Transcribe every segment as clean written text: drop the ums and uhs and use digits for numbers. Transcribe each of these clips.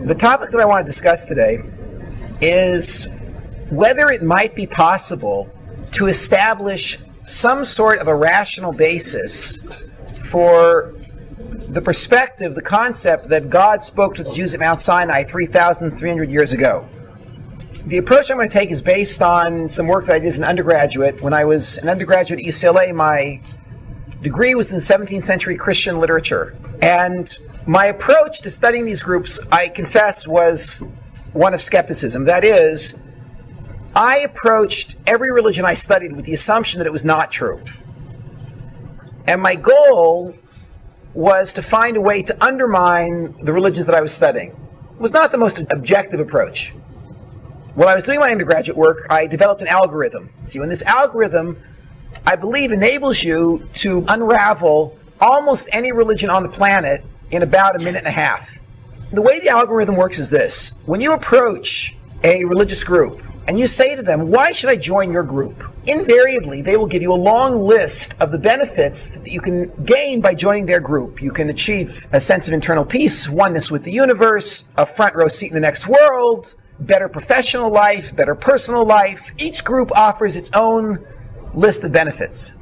The topic that I want to discuss today is whether it might be possible to establish some sort of a rational basis for the perspective, the concept that God spoke to the Jews at Mount Sinai 3,300 years ago. The approach I'm going to take is based on some work that I did as an undergraduate. When I was an undergraduate at UCLA, my degree was in 17th century Christian literature. And my approach to studying these groups, I confess, was one of skepticism. That is, I approached every religion I studied with the assumption that it was not true. And my goal was to find a way to undermine the religions that I was studying. It was not the most objective approach. While I was doing my undergraduate work, I developed an algorithm. See, and this algorithm, I believe, enables you to unravel almost any religion on the planet in about a minute and a half. The way the algorithm works is this. When you approach a religious group and you say to them, why should I join your group? Invariably, they will give you a long list of the benefits that you can gain by joining their group. You can achieve a sense of internal peace, oneness with the universe, a front row seat in the next world, better professional life, better personal life. Each group offers its own list of benefits.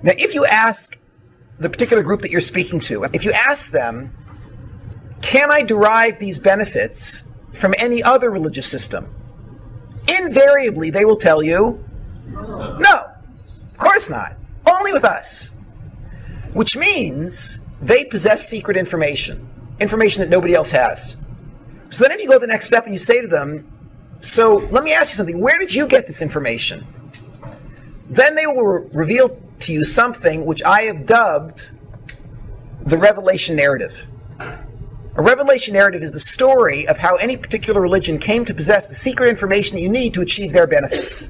Now, if you ask the particular group that you're speaking to, if you ask them, can I derive these benefits from any other religious system? Invariably, they will tell you, no, of course not. Only with us. Which means they possess secret information that nobody else has. So then if you go the next step and you say to them, so let me ask you something, where did you get this information? Then they will reveal to you something which I have dubbed the revelation narrative. A revelation narrative is the story of how any particular religion came to possess the secret information that you need to achieve their benefits.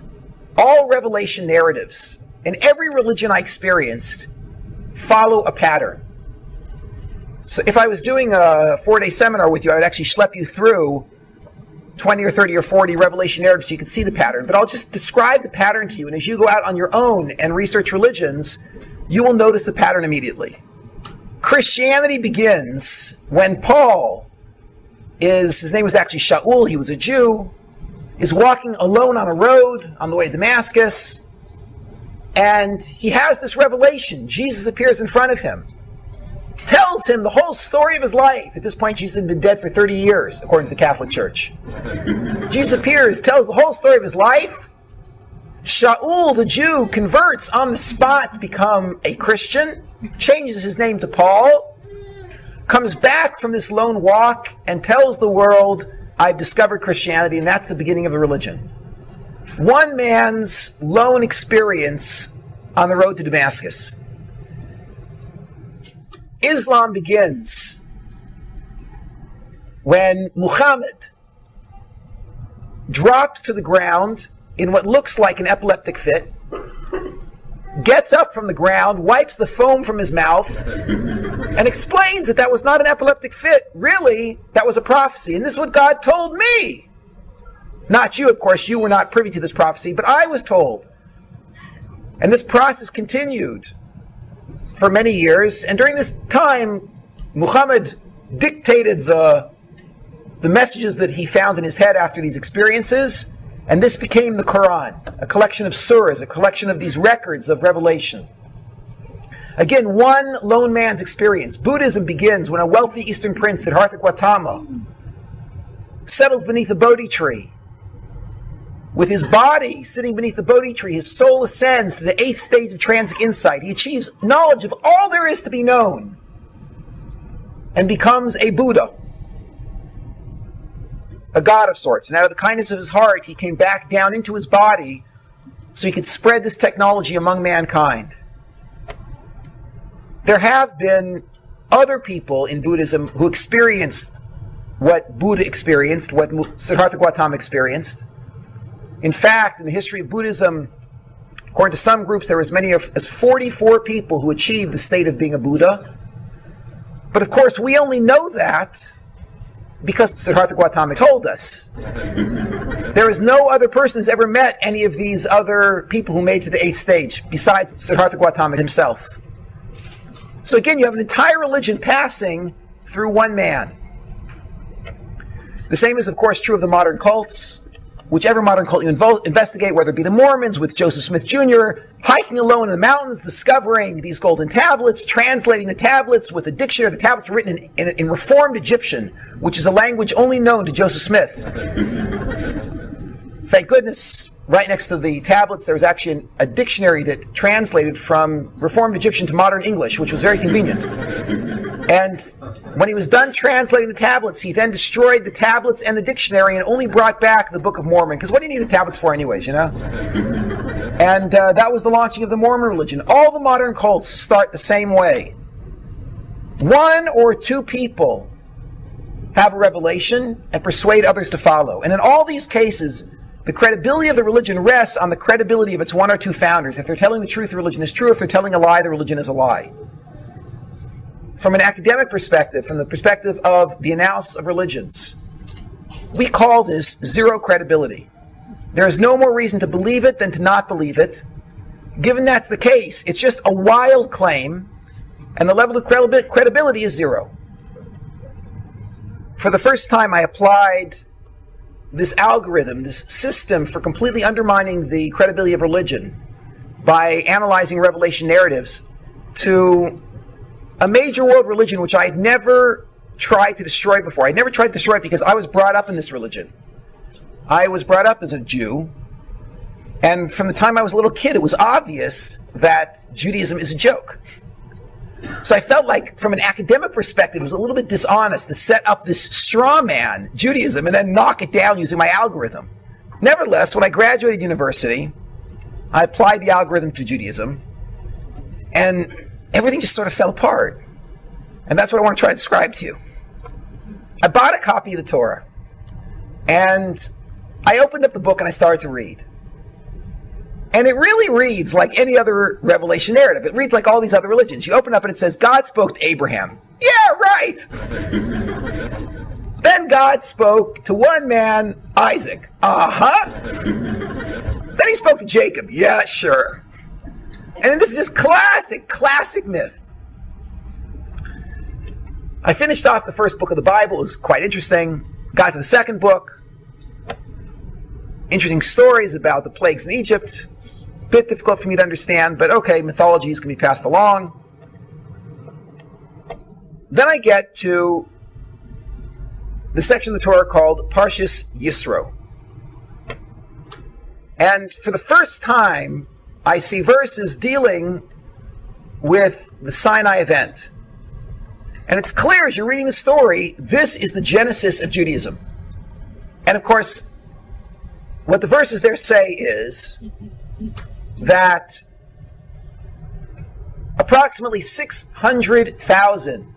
All revelation narratives, in every religion I experienced, follow a pattern. So if I was doing a 4-day seminar with you, I would actually schlep you through 20 or 30 or 40 revelation narratives so you can see the pattern. But I'll just describe the pattern to you, and as you go out on your own and research religions, you will notice the pattern immediately. Christianity begins when Paul his name was actually Shaul, he was a Jew, is walking alone on a road on the way to Damascus, and he has this revelation. Jesus appears in front of him, tells him the whole story of his life. At this point, Jesus had been dead for 30 years, according to the Catholic Church. Jesus appears, tells the whole story of his life. Shaul, the Jew, converts on the spot to become a Christian, changes his name to Paul, comes back from this lone walk and tells the world, I've discovered Christianity, and that's the beginning of the religion. One man's lone experience on the road to Damascus. Islam begins when Muhammad dropped to the ground in what looks like an epileptic fit, gets up from the ground, wipes the foam from his mouth, and explains that that was not an epileptic fit. Really, that was a prophecy. And this is what God told me. Not you, of course. You were not privy to this prophecy, but I was told. And this process continued for many years. And during this time, Muhammad dictated the messages that he found in his head after these experiences. And this became the Quran, a collection of surahs, a collection of these records of revelation. Again, one lone man's experience. Buddhism begins when a wealthy Eastern prince, Siddhartha Gautama, settles beneath a Bodhi tree. With his body sitting beneath the Bodhi tree, his soul ascends to the 8th stage of transic insight. He achieves knowledge of all there is to be known and becomes a Buddha, a god of sorts. And out of the kindness of his heart, he came back down into his body so he could spread this technology among mankind. There have been other people in Buddhism who experienced what Buddha experienced, what Siddhartha Gautama experienced. In fact, in the history of Buddhism, according to some groups, there were as many as 44 people who achieved the state of being a Buddha. But of course, we only know that because Siddhartha Gautama told us. There is no other person who's ever met any of these other people who made it to the 8th stage besides Siddhartha Gautama himself. So again, you have an entire religion passing through one man. The same is, of course, true of the modern cults. Whichever modern cult you investigate, whether it be the Mormons with Joseph Smith Jr., hiking alone in the mountains, discovering these golden tablets, translating the tablets with a dictionary. The tablets were written in Reformed Egyptian, which is a language only known to Joseph Smith. Thank goodness, right next to the tablets, there was actually a dictionary that translated from Reformed Egyptian to modern English, which was very convenient. And when he was done translating the tablets, he then destroyed the tablets and the dictionary and only brought back the Book of Mormon. Because what do you need the tablets for anyways, you know? And that was the launching of the Mormon religion. All the modern cults start the same way. One or two people have a revelation and persuade others to follow. And in all these cases, the credibility of the religion rests on the credibility of its one or two founders. If they're telling the truth, the religion is true. If they're telling a lie, the religion is a lie. From an academic perspective, from the perspective of the analysis of religions, we call this zero credibility. There is no more reason to believe it than to not believe it. Given that's the case, it's just a wild claim, and the level of credibility is zero. For the first time, I applied this algorithm, this system for completely undermining the credibility of religion by analyzing revelation narratives to a major world religion which I had never tried to destroy before. I never tried to destroy it because I was brought up in this religion. I was brought up as a Jew, and from the time I was a little kid, it was obvious that Judaism is a joke. So I felt like, from an academic perspective, it was a little bit dishonest to set up this straw man, Judaism, and then knock it down using my algorithm. Nevertheless, when I graduated university, I applied the algorithm to Judaism, and everything just sort of fell apart. And that's what I want to try to describe to you. I bought a copy of the Torah, and I opened up the book and I started to read. And it really reads like any other revelation narrative. It reads like all these other religions. You open up and it says, God spoke to Abraham. Yeah, right! Then God spoke to one man, Isaac. Uh-huh. Then he spoke to Jacob. Yeah, sure. And this is just classic myth. I finished off the first book of the Bible. It was quite interesting. Got to the second book. Interesting stories about the plagues in Egypt. It's a bit difficult for me to understand, but okay, mythologies can be passed along. Then I get to the section of the Torah called Parshas Yisro. And for the first time, I see verses dealing with the Sinai event. And it's clear as you're reading the story, this is the genesis of Judaism. And of course, what the verses there say is that approximately 600,000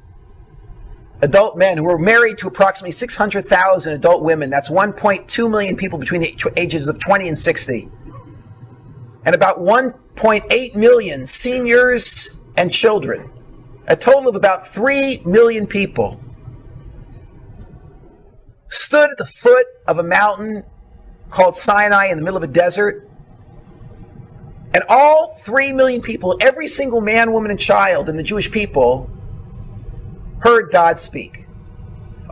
adult men who were married to approximately 600,000 adult women, that's 1.2 million people between the ages of 20 and 60, and about 1.8 million seniors and children, a total of about 3 million people, stood at the foot of a mountain called Sinai in the middle of a desert. And all 3 million people, every single man, woman, and child in the Jewish people, heard God speak.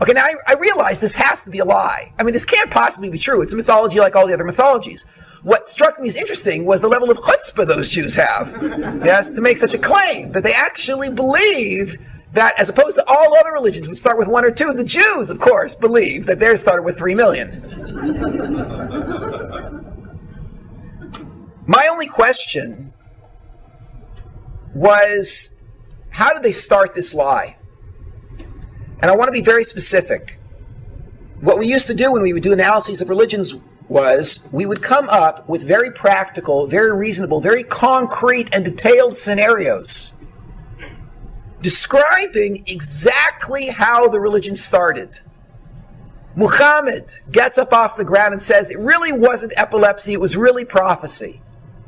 Okay, now I realize this has to be a lie. I mean, this can't possibly be true. It's a mythology like all the other mythologies. What struck me as interesting was the level of chutzpah those Jews have, yes, to make such a claim, that they actually believe that, as opposed to all other religions which start with 1 or 2, the Jews, of course, believe that theirs started with 3 million. My only question was, how did they start this lie? And I want to be very specific. What we used to do when we would do analyses of religions was we would come up with very practical, very reasonable, very concrete and detailed scenarios describing exactly how the religion started. Muhammad gets up off the ground and says it really wasn't epilepsy, it was really prophecy.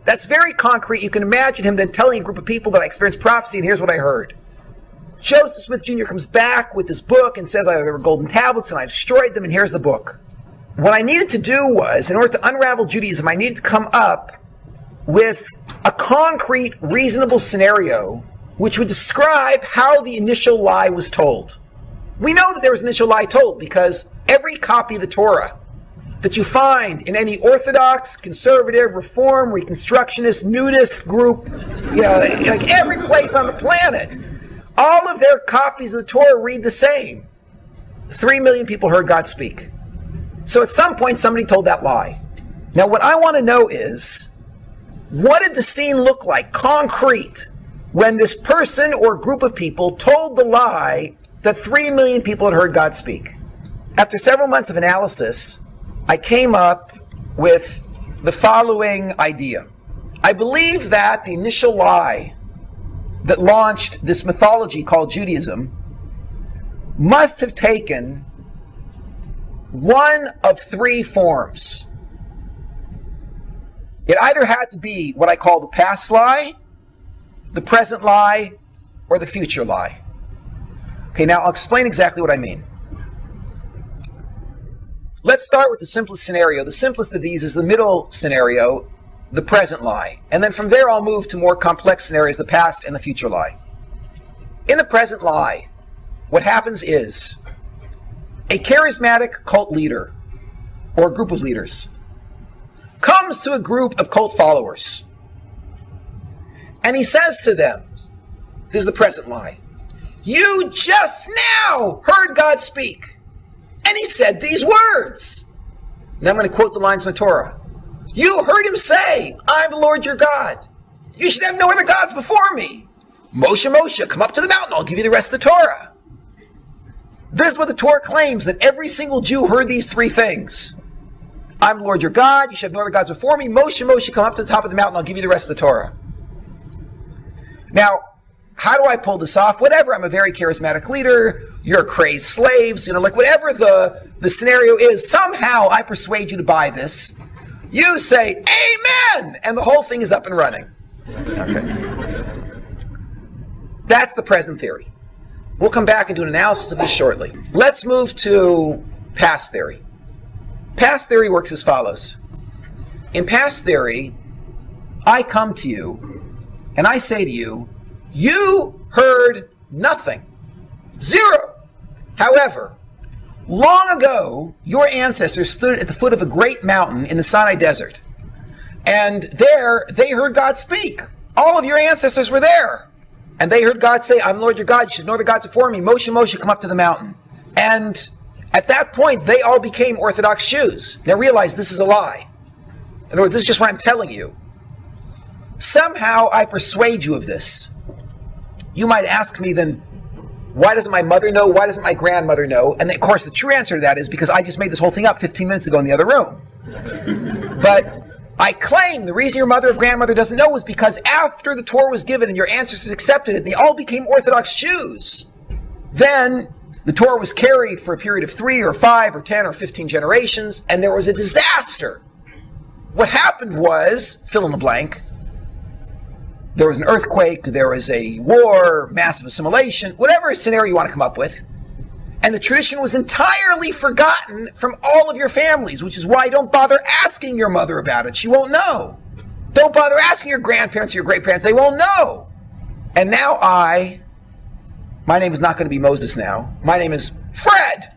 That's very concrete. You can imagine him then telling a group of people that I experienced prophecy and here's what I heard. Joseph Smith Jr. comes back with this book and says there were golden tablets and I destroyed them and here's the book. What I needed to do was, in order to unravel Judaism, I needed to come up with a concrete, reasonable scenario which would describe how the initial lie was told. We know that there was an initial lie told because every copy of the Torah that you find in any Orthodox, conservative, Reform, Reconstructionist, nudist group, like every place on the planet, all of their copies of the Torah read the same. 3 million people heard God speak. So at some point somebody told that lie. Now what I want to know is, what did the scene look like, concrete, when this person or group of people told the lie that 3 million people had heard God speak? After several months of analysis, I came up with the following idea. I believe that the initial lie that launched this mythology called Judaism must have taken one of 3 forms. It either had to be what I call the past lie, the present lie, or the future lie. Okay, now I'll explain exactly what I mean. Let's start with the simplest scenario. The simplest of these is the middle scenario, the present lie. And then from there I'll move to more complex scenarios, the past and the future lie. In the present lie, what happens is a charismatic cult leader or group of leaders comes to a group of cult followers and he says to them, this is the present lie, "You just now heard God speak. And he said these words." Now I'm going to quote the lines from the Torah. "You heard him say, 'I'm the Lord your God. You should have no other gods before me. Moshe, Moshe, come up to the mountain. I'll give you the rest of the Torah.'" This is what the Torah claims, that every single Jew heard these 3 things. "I'm the Lord your God. You should have no other gods before me. Moshe, Moshe, come up to the top of the mountain. I'll give you the rest of the Torah." Now, how do I pull this off? Whatever, I'm a very charismatic leader, you're crazed slaves, like whatever the scenario is, somehow I persuade you to buy this. You say, "Amen!" and the whole thing is up and running. Okay. That's the present theory. We'll come back and do an analysis of this shortly. Let's move to past theory. Past theory works as follows. In past theory, I come to you and I say to you, "You heard nothing. 0. However, long ago, your ancestors stood at the foot of a great mountain in the Sinai desert. And there, they heard God speak. All of your ancestors were there. And they heard God say, 'I'm the Lord your God. You should know the gods before me. Moshe, Moshe, come up to the mountain.' And at that point, they all became Orthodox Jews. Now realize this is a lie. In other words, this is just what I'm telling you. Somehow I persuade you of this. You might ask me then, why doesn't my mother know? Why doesn't my grandmother know? And of course, the true answer to that is because I just made this whole thing up 15 minutes ago in the other room. But I claim the reason your mother or grandmother doesn't know was because after the Torah was given and your ancestors accepted it, they all became Orthodox Jews. Then the Torah was carried for a period of 3 or 5 or 10 or 15 generations, and there was a disaster. What happened was, fill in the blank, there was an earthquake, there was a war, massive assimilation, whatever scenario you want to come up with. And the tradition was entirely forgotten from all of your families, which is why don't bother asking your mother about it. She won't know. Don't bother asking your grandparents or your great-parents. They won't know. And now my name is not going to be Moses now. My name is Fred.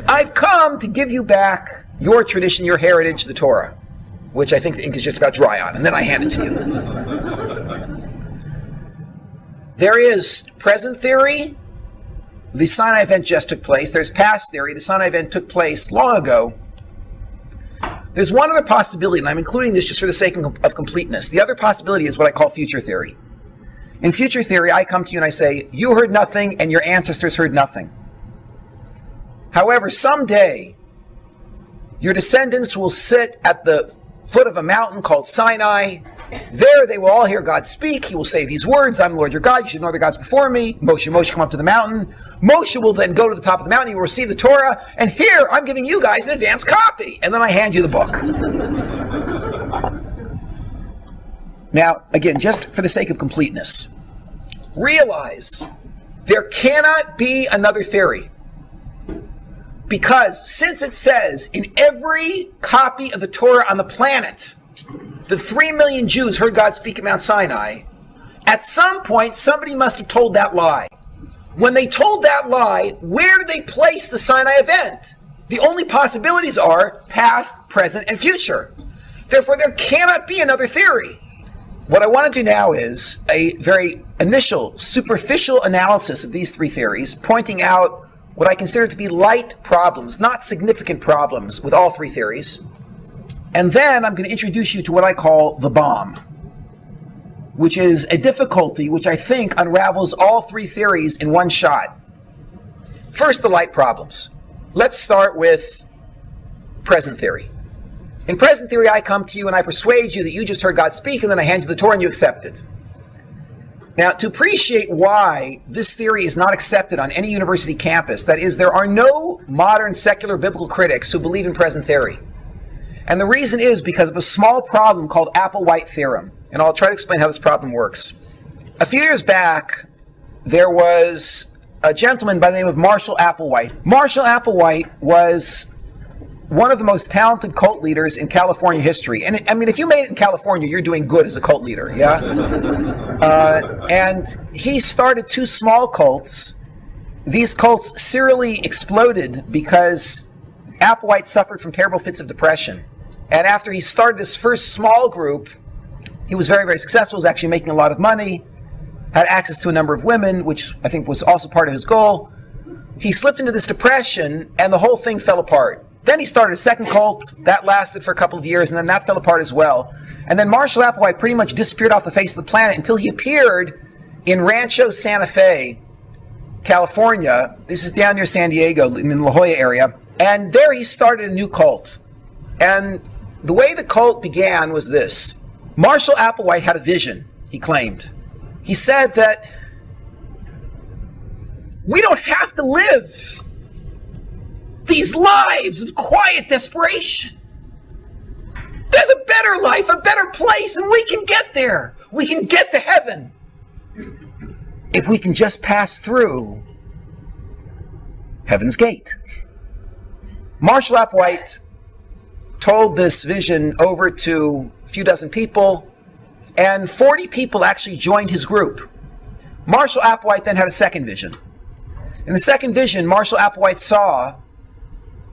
I've come to give you back your tradition, your heritage, the Torah, which I think the ink is just about dry on, and then I hand it to you. There is present theory. The Sinai event just took place. There's past theory. The Sinai event took place long ago. There's one other possibility, and I'm including this just for the sake of completeness. The other possibility is what I call future theory. In future theory, I come to you and I say, you heard nothing and your ancestors heard nothing. However, someday, your descendants will sit at the foot of a mountain called Sinai. There they will all hear God speak. He will say these words, "I'm the Lord your God, you should know other gods before me. Moshe, Moshe, come up to the mountain." Moshe will then go to the top of the mountain, he will receive the Torah, and here I'm giving you guys an advanced copy. And then I hand you the book. Now, again, just for the sake of completeness, realize there cannot be another theory. Because since it says in every copy of the Torah on the planet, the 3 million Jews heard God speak at Mount Sinai, at some point somebody must have told that lie. When they told that lie, where did they place the Sinai event? The only possibilities are past, present, and future. Therefore, there cannot be another theory. What I want to do now is a very initial, superficial analysis of these three theories, pointing out what I consider to be light problems, not significant problems, with all three theories. And then I'm going to introduce you to what I call the bomb, which is a difficulty which I think unravels all three theories in one shot. First, the light problems. Let's start with present theory. In present theory, I come to you and I persuade you that you just heard God speak, and then I hand you the Torah and you accept it. Now, to appreciate why this theory is not accepted on any university campus, that is, there are no modern secular biblical critics who believe in present theory. And the reason is because of a small problem called Applewhite theorem. And I'll try to explain how this problem works. A few years back, there was a gentleman by the name of Marshall Applewhite. Marshall Applewhite was one of the most talented cult leaders in California history. And I mean, if you made it in California, you're doing good as a cult leader, yeah? And he started two small cults. These cults serially exploded because Applewhite suffered from terrible fits of depression. And after he started this first small group, he was very, very successful, was actually making a lot of money, had access to a number of women, which I think was also part of his goal. He slipped into this depression, and the whole thing fell apart. Then he started a second cult. That lasted for a couple of years, and then that fell apart as well. And then Marshall Applewhite pretty much disappeared off the face of the planet until he appeared in Rancho Santa Fe, California. This is down near San Diego, in the La Jolla area. And there he started a new cult. And the way the cult began was this. Marshall Applewhite had a vision, he claimed. He said that we don't have to live these lives of quiet desperation. There's a better life, a better place, and we can get there. We can get to heaven if we can just pass through Heaven's Gate. Marshall Applewhite told this vision over to a few dozen people, and 40 people actually joined his group. Marshall Applewhite then had a second vision. In the second vision, Marshall Applewhite saw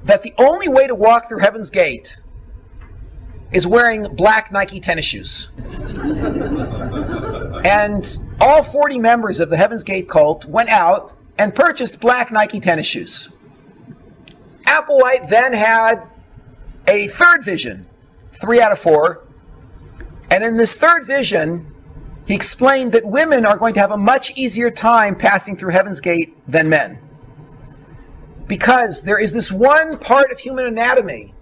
that the only way to walk through Heaven's Gate is wearing black Nike tennis shoes. And all 40 members of the Heaven's Gate cult went out and purchased black Nike tennis shoes. Applewhite then had a third vision, 3 out of 4. And in this third vision, he explained that women are going to have a much easier time passing through Heaven's Gate than men. Because there is this one part of human anatomy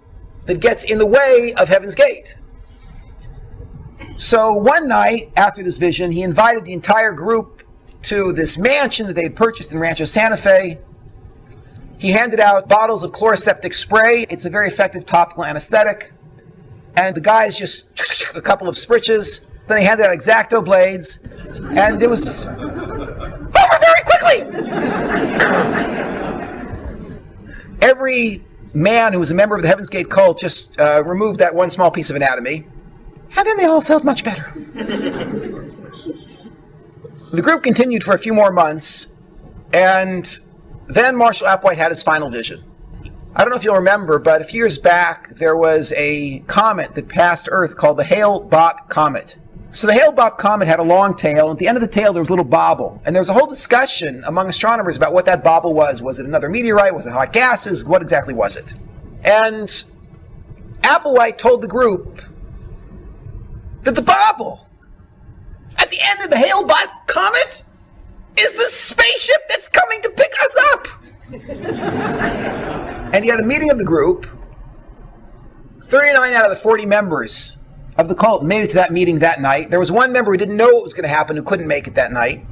that gets in the way of Heaven's Gate. So one night after this vision, he invited the entire group to this mansion that they had purchased in Rancho Santa Fe. He handed out bottles of chloroseptic spray. It's a very effective topical anesthetic. And the guys just a couple of spritches. Then they handed out X-Acto blades. And it was over very quickly. Every man who was a member of the Heaven's Gate cult just removed that one small piece of anatomy. And then they all felt much better. The group continued for a few more months. And then Marshall Applewhite had his final vision. I don't know if you'll remember, but a few years back, there was a comet that passed Earth called the Hale-Bopp comet. So the Hale-Bopp comet had a long tail, and at the end of the tail there was a little bobble. And there was a whole discussion among astronomers about what that bobble was. Was it another meteorite? Was it hot gases? What exactly was it? And Applewhite told the group that the bobble at the end of the Hale-Bopp comet is the spaceship that's coming to pick us up. And he had a meeting of the group. 39 out of the 40 members of the cult made it to that meeting that night. There was one member who didn't know what was going to happen, who couldn't make it that night.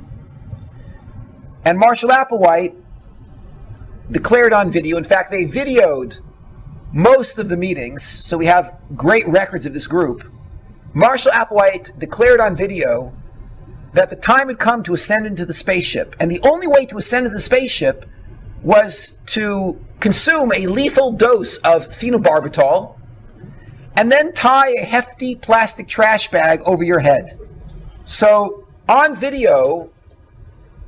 And Marshall Applewhite declared on video, in fact, they videoed most of the meetings, so we have great records of this group. Marshall Applewhite declared on video that the time had come to ascend into the spaceship, and the only way to ascend into the spaceship was to consume a lethal dose of phenobarbital and then tie a hefty plastic trash bag over your head. So on video,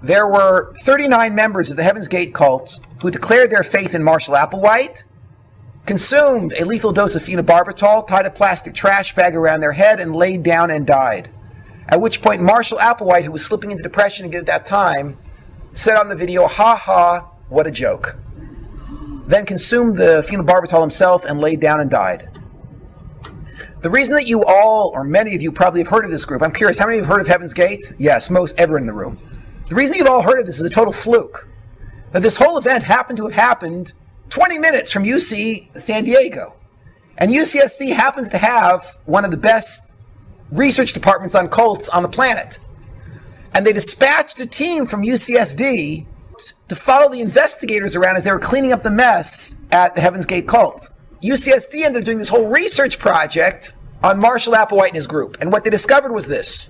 there were 39 members of the Heaven's Gate cult who declared their faith in Marshall Applewhite, consumed a lethal dose of phenobarbital, tied a plastic trash bag around their head, and laid down and died. At which point Marshall Applewhite, who was slipping into depression again at that time, said on the video, "Ha ha, what a joke." Then consumed the phenobarbital himself and laid down and died. The reason that you all, or many of you probably have heard of this group, I'm curious, how many have heard of Heaven's Gate? Yes, most, everyone in the room. The reason you've all heard of this is a total fluke. That this whole event happened to have happened 20 minutes from UC San Diego. And UCSD happens to have one of the best research departments on cults on the planet. And they dispatched a team from UCSD to follow the investigators around as they were cleaning up the mess at the Heaven's Gate cult. UCSD ended up doing this whole research project on Marshall Applewhite and his group. And what they discovered was this.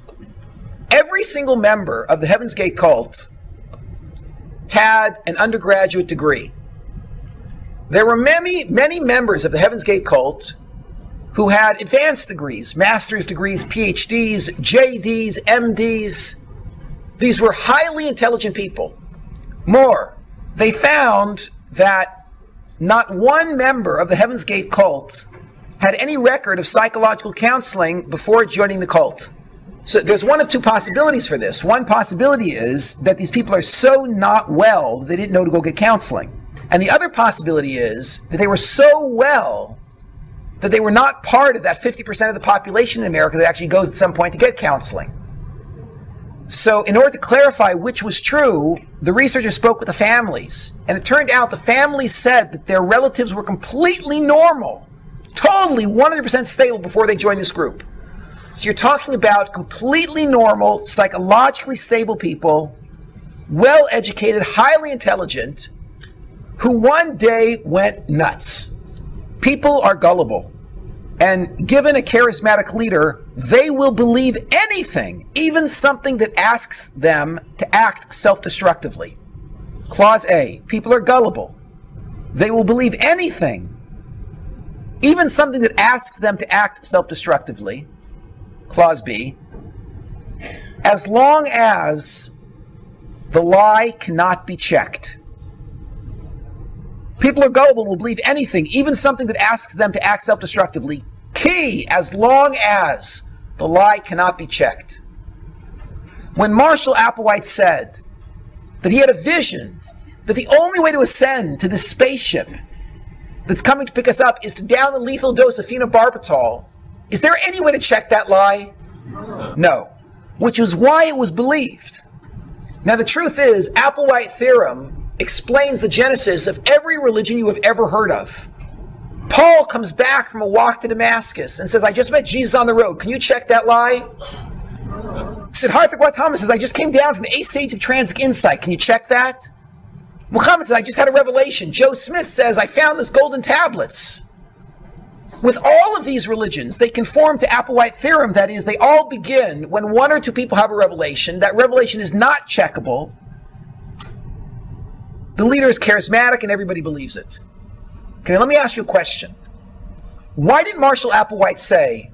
Every single member of the Heaven's Gate cult had an undergraduate degree. There were many members of the Heaven's Gate cult who had advanced degrees, master's degrees, PhDs, JDs, MDs. These were highly intelligent people. More, they found that not one member of the Heaven's Gate cult had any record of psychological counseling before joining the cult. So there's one of two possibilities for this. One possibility is that these people are so not well that they didn't know to go get counseling. And the other possibility is that they were so well that they were not part of that 50% of the population in America that actually goes at some point to get counseling. So in order to clarify which was true, the researchers spoke with the families. And it turned out the families said that their relatives were completely normal, totally 100% stable before they joined this group. So you're talking about completely normal, psychologically stable people, well-educated, highly intelligent, who one day went nuts. People are gullible. And given a charismatic leader, they will believe anything, even something that asks them to act self-destructively. Clause A, people are gullible. They will believe anything, even something that asks them to act self-destructively. Clause B, as long as the lie cannot be checked. People are gullible and will believe anything, even something that asks them to act self-destructively. Key, as long as the lie cannot be checked. When Marshall Applewhite said that he had a vision that the only way to ascend to this spaceship that's coming to pick us up is to down a lethal dose of phenobarbital, is there any way to check that lie? No. Which is why it was believed. Now the truth is, Applewhite theorem explains the genesis of every religion you have ever heard of. Paul comes back from a walk to Damascus and says, I just met Jesus on the road. Can you check that lie? Siddhartha Gautama says, I just came down from the 8th stage of transic insight. Can you check that? Muhammad says, I just had a revelation. Joe Smith says, I found this golden tablets. With all of these religions, they conform to Applewhite theorem. That is, they all begin when one or two people have a revelation. That revelation is not checkable. The leader is charismatic and everybody believes it. Okay, let me ask you a question. Why did Marshall Applewhite say,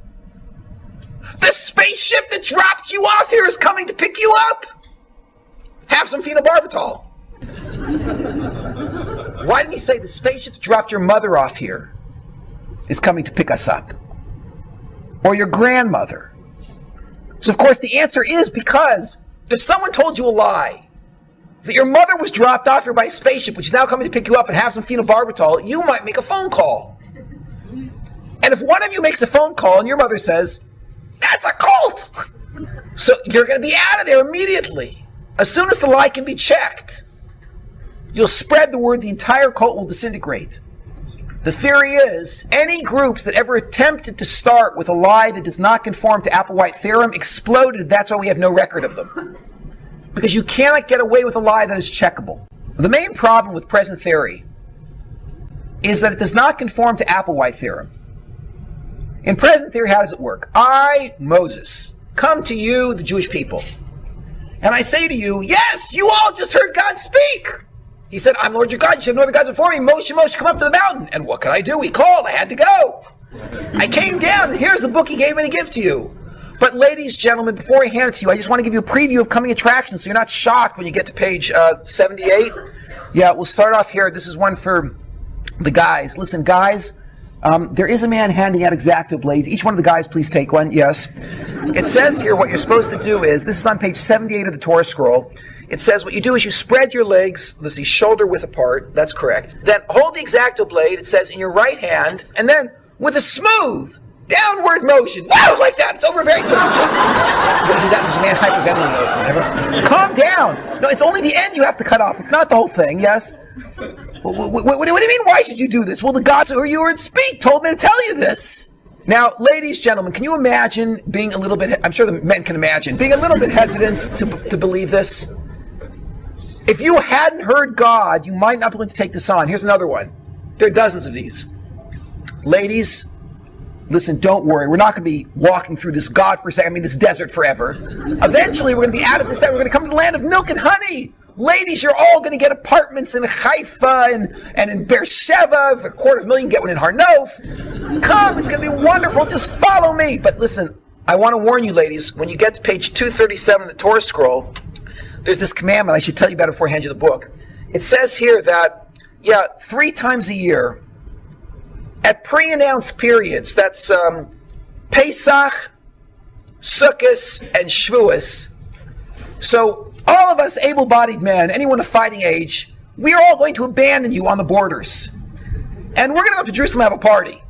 the spaceship that dropped you off here is coming to pick you up? Have some phenobarbital. Why didn't he say the spaceship that dropped your mother off here is coming to pick us up? Or your grandmother? So of course the answer is because if someone told you a lie, that your mother was dropped off here by a spaceship, which is now coming to pick you up and have some phenobarbital, you might make a phone call. And if one of you makes a phone call and your mother says, that's a cult! So you're going to be out of there immediately. As soon as the lie can be checked, you'll spread the word, the entire cult will disintegrate. The theory is, any groups that ever attempted to start with a lie that does not conform to Applewhite theorem exploded. That's why we have no record of them. Because you cannot get away with a lie that is checkable. The main problem with present theory is that it does not conform to Applewhite theorem. In present theory, how does it work? I, Moses, come to you, the Jewish people, and I say to you, yes, you all just heard God speak. He said, I'm Lord your God, you should have no other gods before me. Moshe, Moshe, come up to the mountain. And what could I do? He called, I had to go. I came down, and here's the book he gave me to give to you. But ladies, gentlemen, before I hand it to you, I just want to give you a preview of coming attractions so you're not shocked when you get to page 78. Yeah, we'll start off here. This is one for the guys. Listen, guys, there is a man handing out X-Acto blades. Each one of the guys, please take one. Yes. It says here what you're supposed to do is, this is on page 78 of the Torah scroll. It says what you do is you spread your legs, let's see, shoulder width apart. That's correct. Then hold the X-Acto blade, it says, in your right hand, and then with a smooth downward motion. Wow, like that. It's over very quickly. That was a man hyperventilating. Calm down. No, it's only the end you have to cut off. It's not the whole thing, yes? What do you mean, why should you do this? Well, the gods who you heard speak told me to tell you this. Now, ladies, gentlemen, can you imagine being a little bit, I'm sure the men can imagine, being a little bit hesitant to believe this? If you hadn't heard God, you might not be willing to take this on. Here's another one. There are dozens of these. Ladies, listen, don't worry. We're not going to be walking through this this desert forever. Eventually, we're going to be out of this. We're going to come to the land of milk and honey. Ladies, you're all going to get apartments in Haifa and in Beersheba. For $250,000, get one in Harnof. Come, it's going to be wonderful. Just follow me. But listen, I want to warn you, ladies, when you get to page 237 of the Torah scroll, there's this commandment. I should tell you about it before I hand you the book. It says here that, 3 times a year, at pre-announced periods, that's Pesach, Sukkot, and Shavuos. So all of us able-bodied men, anyone of fighting age, we are all going to abandon you on the borders. And we're going to go up to Jerusalem and have a party.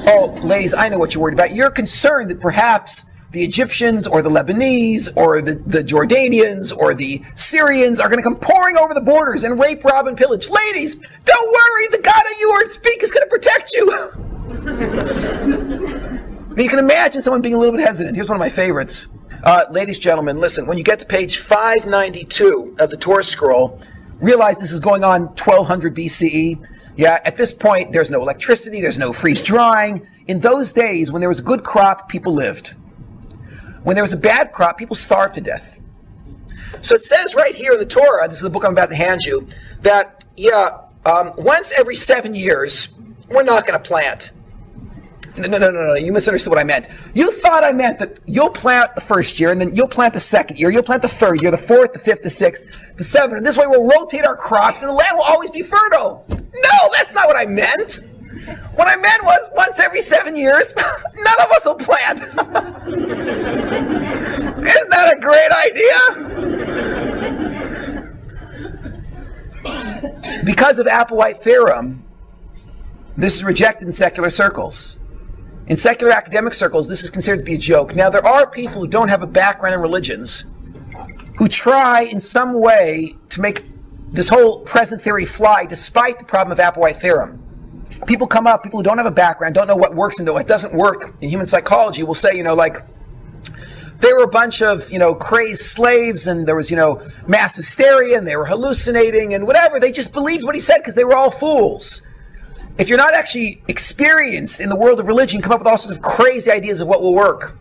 Oh, ladies, I know what you're worried about. You're concerned that perhaps the Egyptians or the Lebanese or the Jordanians or the Syrians are going to come pouring over the borders and rape, rob, and pillage. Ladies, don't worry. The God of you heard speak is going to protect you. Now you can imagine someone being a little bit hesitant. Here's one of my favorites. Ladies, gentlemen, listen. When you get to page 592 of the Torah scroll, realize this is going on 1200 BCE. Yeah, at this point, there's no electricity. There's no freeze drying. In those days, when there was a good crop, people lived. When there was a bad crop, people starved to death. So it says right here in the Torah, this is the book I'm about to hand you, that, once every 7 years, we're not going to plant. No, you misunderstood what I meant. You thought I meant that you'll plant the first year, and then you'll plant the second year, you'll plant the third year, the fourth, the fifth, the sixth, the seventh, and this way we'll rotate our crops, and the land will always be fertile. No, that's not what I meant. What I meant was, once every 7 years, none of us will plant. Isn't that a great idea? Because of Applewhite theorem, this is rejected in secular circles. In secular academic circles, this is considered to be a joke. Now, there are people who don't have a background in religions who try in some way to make this whole present theory fly despite the problem of Applewhite theorem. People come up, people who don't have a background, don't know what works and what doesn't work in human psychology, will say, they were a bunch of, crazed slaves, and there was, mass hysteria, and they were hallucinating, and whatever. They just believed what he said because they were all fools. If you're not actually experienced in the world of religion, come up with all sorts of crazy ideas of what will work.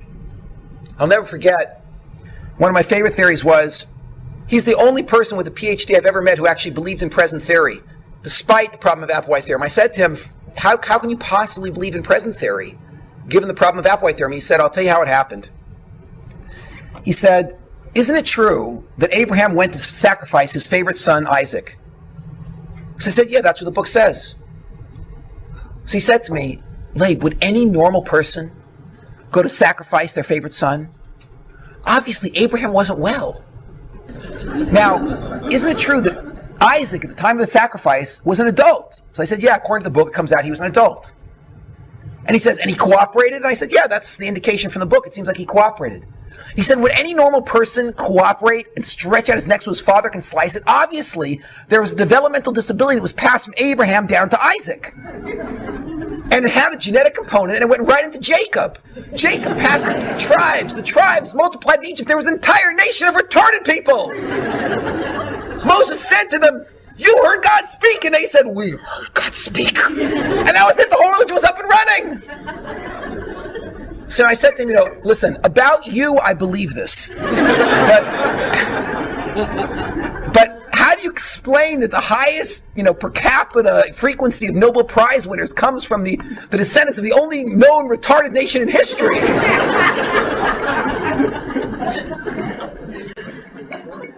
I'll never forget, one of my favorite theories was, he's the only person with a PhD I've ever met who actually believed in present theory, despite the problem of Applewhite theorem. I said to him, how can you possibly believe in present theory, given the problem of Applewhite theorem? He said, I'll tell you how it happened. He said, isn't it true that Abraham went to sacrifice his favorite son, Isaac? So I said, yeah, that's what the book says. So he said to me, Labe, would any normal person go to sacrifice their favorite son? Obviously, Abraham wasn't well. Now, isn't it true that Isaac, at the time of the sacrifice, was an adult? So I said, yeah, according to the book, it comes out he was an adult. And he says, and he cooperated? And I said, yeah, that's the indication from the book. It seems like he cooperated. He said, would any normal person cooperate and stretch out his neck so his father can slice it? Obviously, there was a developmental disability that was passed from Abraham down to Isaac. And it had a genetic component, and it went right into Jacob. Jacob passed it to the tribes. The tribes multiplied in Egypt. There was an entire nation of retarded people. Moses said to them, you heard God speak. And they said, we heard God speak. And that was it. The whole religion was up and running. So I said to him, listen, about you, I believe this. But how do you explain that the highest, per capita frequency of Nobel Prize winners comes from the descendants of the only known retarded nation in history?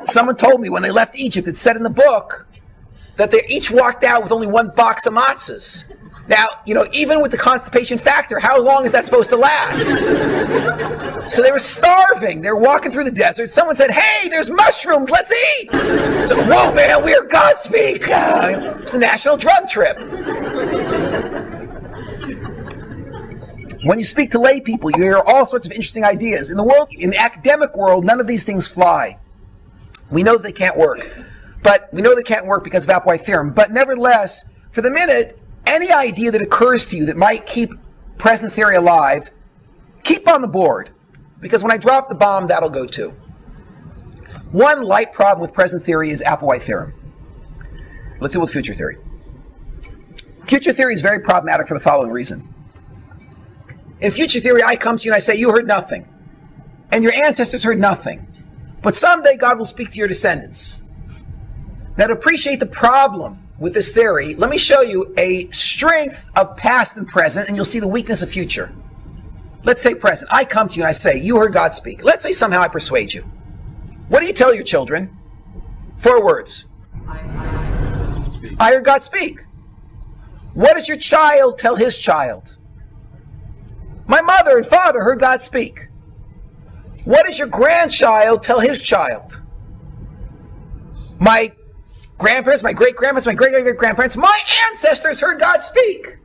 Someone told me when they left Egypt, it said in the book that they each walked out with only one box of matzahs. Now, even with the constipation factor, how long is that supposed to last? So they were starving. They were walking through the desert. Someone said, hey, there's mushrooms, let's eat! So, whoa, man, we are Godspeak! It's a national drug trip. When you speak to lay people, you hear all sorts of interesting ideas. In the academic world, none of these things fly. We know that they can't work. But we know they can't work because of Applewhite theorem. But nevertheless, for the minute, any idea that occurs to you that might keep present theory alive, keep on the board. Because when I drop the bomb, that'll go too. One light problem with present theory is Applewhite theorem. Let's deal with future theory. Future theory is very problematic for the following reason. In future theory, I come to you and I say, you heard nothing. And your ancestors heard nothing. But someday God will speak to your descendants. Now, to appreciate the problem with this theory, let me show you a strength of past and present, and you'll see the weakness of future. Let's take present. I come to you and I say, you heard God speak. Let's say somehow I persuade you. What do you tell your children? 4 words. I heard God speak. What does your child tell his child? My mother and father heard God speak. What does your grandchild tell his child? My grandparents, my great-grandparents, my great-great-grandparents, my ancestors heard God speak.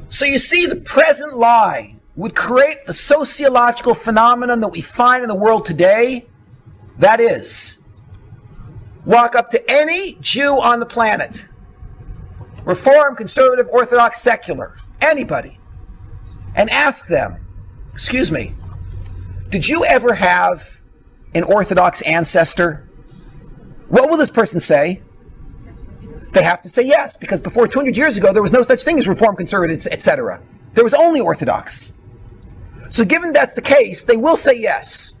So you see, the present lie would create the sociological phenomenon that we find in the world today. That is, walk up to any Jew on the planet, Reform, conservative, Orthodox, secular, anybody, and ask them, excuse me, did you ever have an Orthodox ancestor? What will this person say? They have to say yes, because before 200 years ago, there was no such thing as Reform, conservatives, etc. There was only Orthodox. So given that's the case, they will say yes.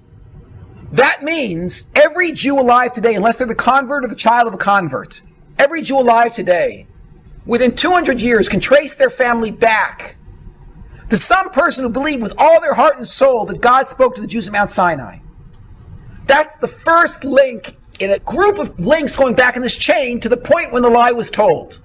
That means every Jew alive today, unless they're the convert or the child of a convert, every Jew alive today, within 200 years, can trace their family back to some person who believed with all their heart and soul that God spoke to the Jews at Mount Sinai. That's the first link in a group of links going back in this chain to the point when the lie was told.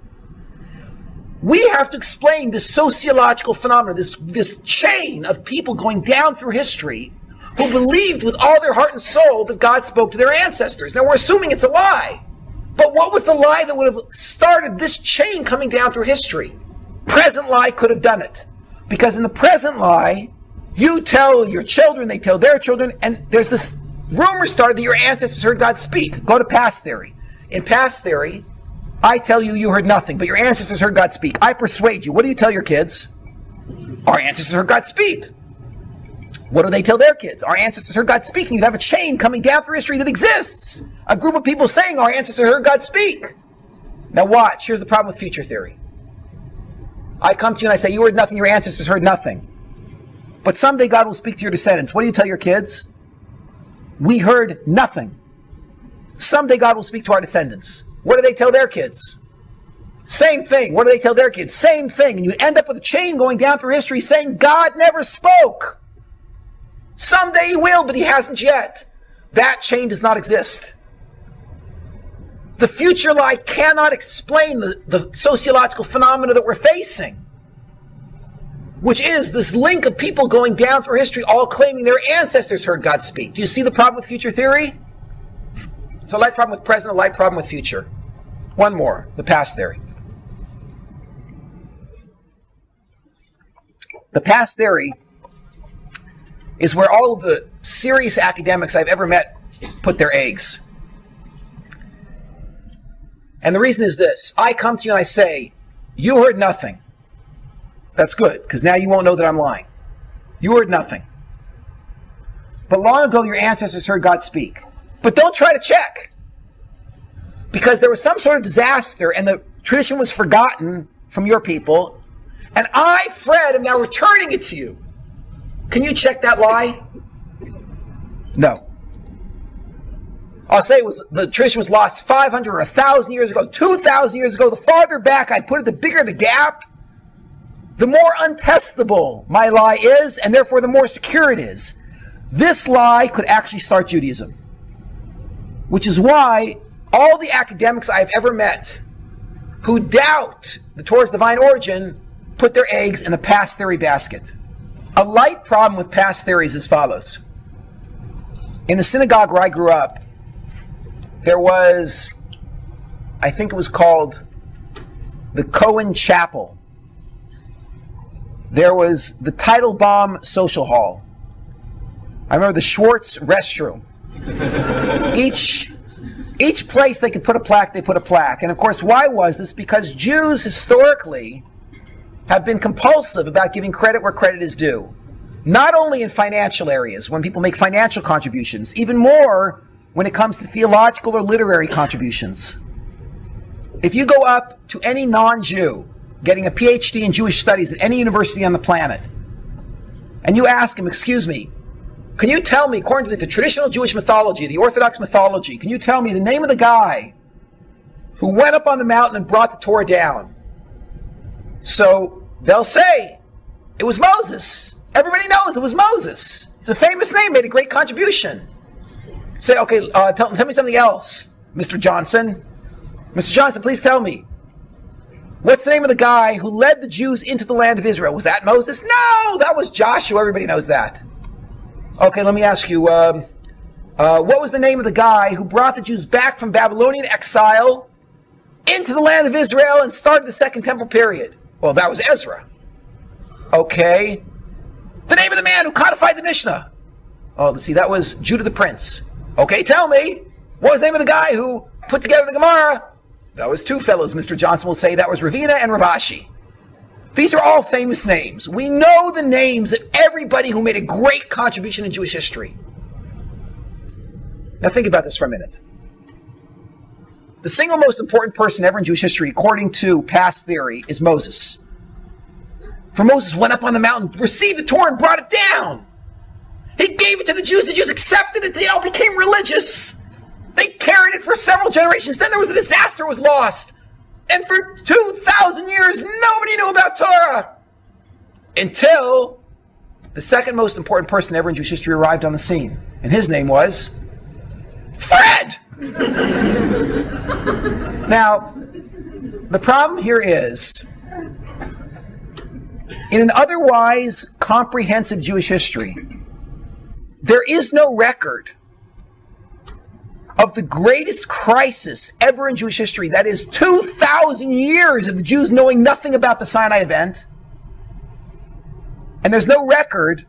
We have to explain this sociological phenomenon, this chain of people going down through history who believed with all their heart and soul that God spoke to their ancestors. Now we're assuming it's a lie. But what was the lie that would have started this chain coming down through history? Present lie could have done it. Because in the present lie, you tell your children, they tell their children, and there's this rumor started that your ancestors heard God speak. Go to past theory. In past theory, I tell you, you heard nothing, but your ancestors heard God speak. I persuade you. What do you tell your kids? Our ancestors heard God speak. What do they tell their kids? Our ancestors heard God speak. And you'd have a chain coming down through history that exists. A group of people saying our ancestors heard God speak. Now watch. Here's the problem with future theory. I come to you and I say, you heard nothing, your ancestors heard nothing. But someday God will speak to your descendants. What do you tell your kids? We heard nothing. Someday God will speak to our descendants. What do they tell their kids? Same thing. What do they tell their kids? Same thing. And you end up with a chain going down through history saying God never spoke. Someday he will, but he hasn't yet. That chain does not exist. The future lie cannot explain the sociological phenomena that we're facing, which is this link of people going down through history all claiming their ancestors heard God speak. Do you see the problem with future theory? It's a light problem with present, a light problem with future. One more, the past theory. The past theory is where all of the serious academics I've ever met put their eggs. And the reason is this. I come to you and I say, you heard nothing. That's good, because now you won't know that I'm lying. You heard nothing. But long ago, your ancestors heard God speak. But don't try to check. Because there was some sort of disaster and the tradition was forgotten from your people. And I, Fred, am now returning it to you. Can you check that lie? No. I'll say the tradition was lost 500 or 1,000 years ago, 2,000 years ago. The farther back I put it, the bigger the gap, the more untestable my lie is, and therefore the more secure it is. This lie could actually start Judaism, which is why all the academics I've ever met who doubt the Torah's divine origin put their eggs in the past theory basket. A light problem with past theories is as follows. In the synagogue where I grew up, there was, I think it was called the Cohen Chapel. There was the Teitelbaum Social Hall. I remember the Schwartz restroom. Each place they could put a plaque, they put a plaque. And of course, why was this? Because Jews historically have been compulsive about giving credit where credit is due. Not only in financial areas, when people make financial contributions, even more when it comes to theological or literary contributions. If you go up to any non-Jew getting a PhD in Jewish studies at any university on the planet, and you ask him, excuse me, can you tell me, according to the traditional Jewish mythology, the Orthodox mythology, can you tell me the name of the guy who went up on the mountain and brought the Torah down? So they'll say, it was Moses. Everybody knows it was Moses. It's a famous name, made a great contribution. Say, okay, tell me something else, Mr. Johnson. Mr. Johnson, please tell me. What's the name of the guy who led the Jews into the land of Israel? Was that Moses? No, that was Joshua. Everybody knows that. Okay, let me ask you, what was the name of the guy who brought the Jews back from Babylonian exile into the land of Israel and started the Second Temple period? Well, that was Ezra. Okay. The name of the man who codified the Mishnah? Oh, let's see, that was Judah the Prince. Okay, tell me, what was the name of the guy who put together the Gemara? That was two fellows, Mr. Johnson will say. That was Ravina and Ravashi. These are all famous names. We know the names of everybody who made a great contribution in Jewish history. Now think about this for a minute. The single most important person ever in Jewish history, according to past theory, is Moses. For Moses went up on the mountain, received the Torah, and brought it down. He gave it to the Jews. The Jews accepted it. They all became religious. They carried it for several generations. Then there was a disaster, was lost. And for 2,000 years, nobody knew about Torah. Until the second most important person ever in Jewish history arrived on the scene. And his name was Fred! Now, the problem here is, in an otherwise comprehensive Jewish history, there is no record of the greatest crisis ever in Jewish history. That is 2,000 years of the Jews knowing nothing about the Sinai event. And there's no record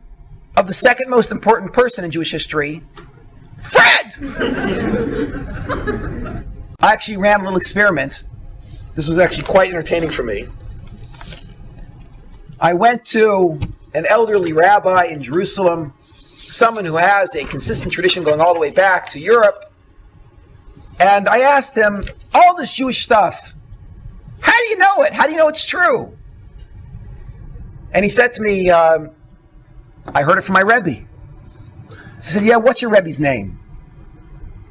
of the second most important person in Jewish history, Fred! I actually ran a little experiment. This was actually quite entertaining for me. I went to an elderly rabbi in Jerusalem, someone who has a consistent tradition going all the way back to Europe, and I asked him, all this Jewish stuff, how do you know it? How do you know it's true? And he said to me, I heard it from my Rebbe. I said, yeah, what's your Rebbe's name?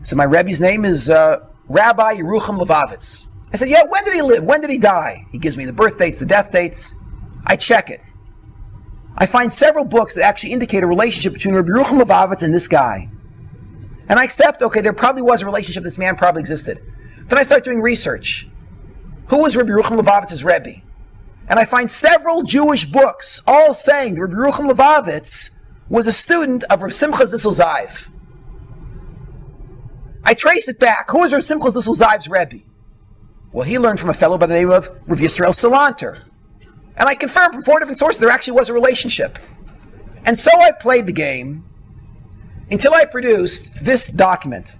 I said, my Rebbe's name is Rabbi Yerucham Levavitz. I said, yeah, when did he live? When did he die? He gives me the birth dates, the death dates. I check it. I find several books that actually indicate a relationship between Rabbi Yerucham Levavitz and this guy. And I accept, okay, there probably was a relationship, this man probably existed. Then I start doing research. Who was Rabbi Yerucham Levavitz's Rebbe? And I find several Jewish books all saying that Rabbi Yerucham Levavitz was a student of Rav Simcha Zissel Zayv. I trace it back. Who was Rav Simcha Zissel Zayv's Rebbe? Well, he learned from a fellow by the name of Rav Yisrael Salanter. And I confirmed from 4 different sources there actually was a relationship. And so I played the game until I produced this document.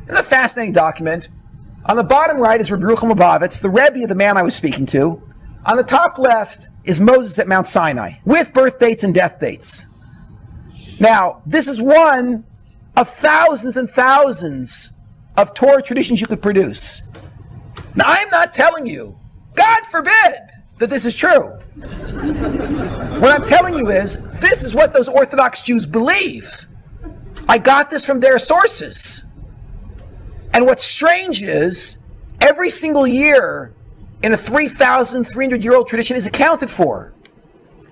It's a fascinating document. On the bottom right is Rabbi Yerucham Levavitz, the Rebbe of the man I was speaking to. On the top left is Moses at Mount Sinai, with birth dates and death dates. Now, this is one of thousands and thousands of Torah traditions you could produce. Now, I'm not telling you, God forbid, that this is true. What I'm telling you is, this is what those Orthodox Jews believe. I got this from their sources. And what's strange is, every single year in a 3,300-year-old tradition is accounted for.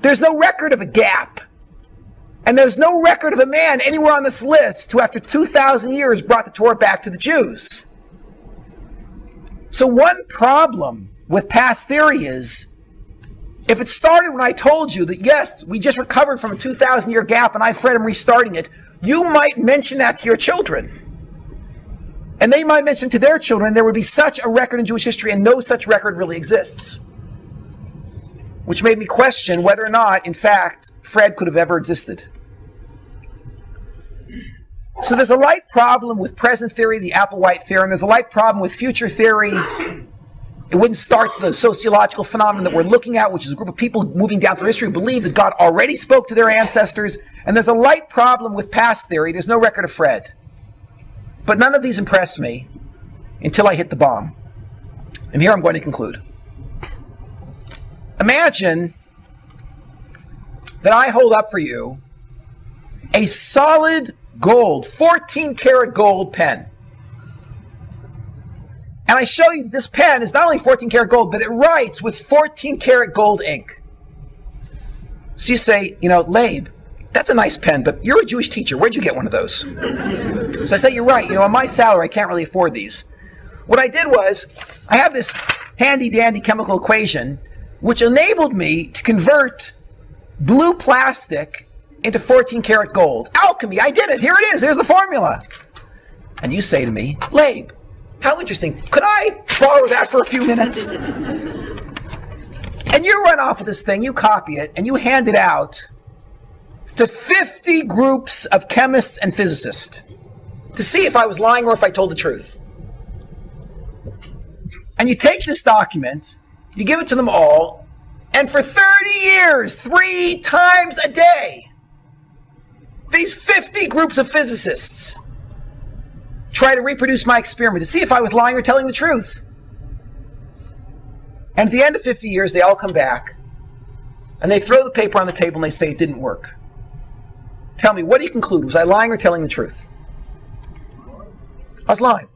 There's no record of a gap. And there's no record of a man anywhere on this list who, after 2,000 years, brought the Torah back to the Jews. So one problem with past theory is, if it started when I told you that, yes, we just recovered from a 2,000-year gap and I afraid I'm restarting it, you might mention that to your children. And they might mention to their children, there would be such a record in Jewish history, and no such record really exists. Which made me question whether or not, in fact, Fred could have ever existed. So there's a light problem with present theory, the Applewhite theorem. There's a light problem with future theory. It wouldn't start the sociological phenomenon that we're looking at, which is a group of people moving down through history who believe that God already spoke to their ancestors. And there's a light problem with past theory. There's no record of Fred. But none of these impress me until I hit the bomb. And here I'm going to conclude. Imagine that I hold up for you a solid gold, 14-karat gold pen. And I show you that this pen is not only 14-karat gold, but it writes with 14-karat gold ink. So you say, Labe, that's a nice pen, but you're a Jewish teacher. Where'd you get one of those? So I say, you're right. On my salary, I can't really afford these. What I did was, I have this handy-dandy chemical equation, which enabled me to convert blue plastic into 14-karat gold. Alchemy, I did it. Here it is. Here's the formula. And you say to me, Labe, how interesting. Could I borrow that for a few minutes? And you run off with this thing, you copy it, and you hand it out to 50 groups of chemists and physicists to see if I was lying or if I told the truth. And you take this document, you give it to them all, and for 30 years, 3 times a day, these 50 groups of physicists try to reproduce my experiment to see if I was lying or telling the truth. And at the end of 50 years, they all come back, and they throw the paper on the table and they say it didn't work. Tell me, what do you conclude? Was I lying or telling the truth? I was lying.